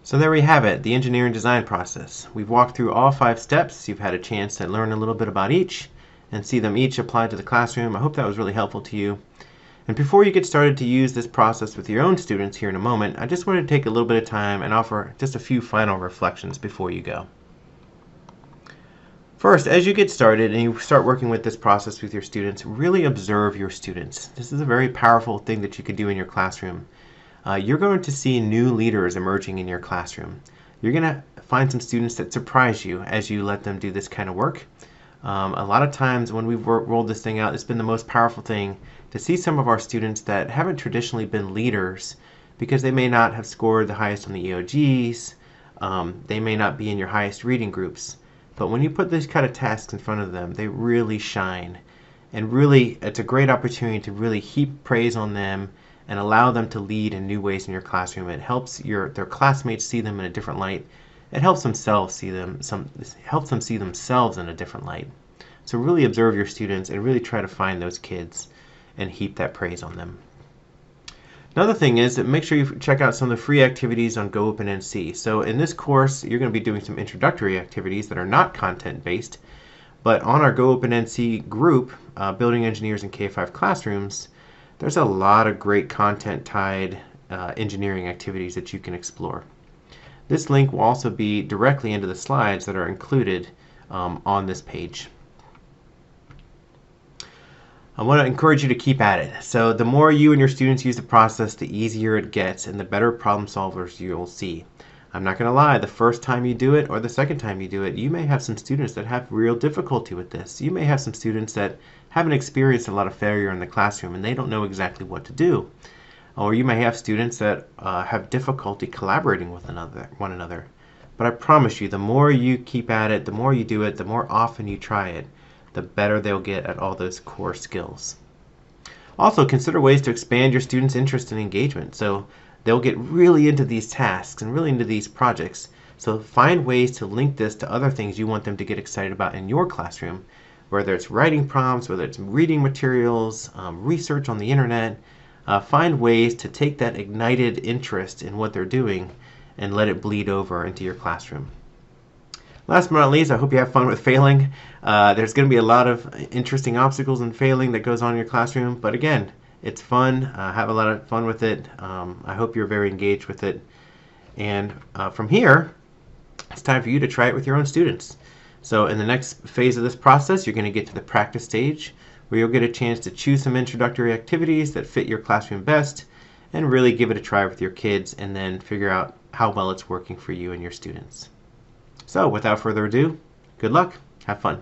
So there we have it, the engineering design process. We've walked through all 5 steps. You've had a chance to learn a little bit about each and see them each applied to the classroom. I hope that was really helpful to you. And before you get started to use this process with your own students here in a moment, I just wanted to take a little bit of time and offer just a few final reflections before you go. First, as you get started and you start working with this process with your students, really observe your students. This is a very powerful thing that you can do in your classroom. You're going to see new leaders emerging in your classroom. You're going to find some students that surprise you as you let them do this kind of work. A lot of times when we've rolled this thing out, it's been the most powerful thing to see some of our students that haven't traditionally been leaders because they may not have scored the highest on the EOGs, they may not be in your highest reading groups. But when you put these kind of tasks in front of them, they really shine. And really, it's a great opportunity to really heap praise on them and allow them to lead in new ways in your classroom. It helps their classmates see them in a different light. It helps themselves see themselves in a different light. So really observe your students and really try to find those kids and heap that praise on them. Another thing is that make sure you check out some of the free activities on GoOpenNC. So in this course, you're going to be doing some introductory activities that are not content-based, but on our GoOpenNC group, Building Engineers in K-5 Classrooms, there's a lot of great content-tied engineering activities that you can explore. This link will also be directly into the slides that are included on this page. I want to encourage you to keep at it. So the more you and your students use the process, the easier it gets and the better problem solvers you'll see. I'm not going to lie, the first time you do it or the second time you do it, you may have some students that have real difficulty with this. You may have some students that haven't experienced a lot of failure in the classroom and they don't know exactly what to do. Or you may have students that have difficulty collaborating with one another. But I promise you, the more you keep at it, the more you do it, the more often you try it, the better they'll get at all those core skills. Also, consider ways to expand your students' interest and engagement. So they'll get really into these tasks and really into these projects. So find ways to link this to other things you want them to get excited about in your classroom, whether it's writing prompts, whether it's reading materials, research on the internet. Find ways to take that ignited interest in what they're doing and let it bleed over into your classroom. Last but not least, I hope you have fun with failing. There's going to be a lot of interesting obstacles in failing that goes on in your classroom, but again, it's fun. Have a lot of fun with it. I hope you're very engaged with it. And from here, it's time for you to try it with your own students. So in the next phase of this process, you're going to get to the practice stage, where you'll get a chance to choose some introductory activities that fit your classroom best and really give it a try with your kids and then figure out how well it's working for you and your students. So without further ado, good luck, have fun.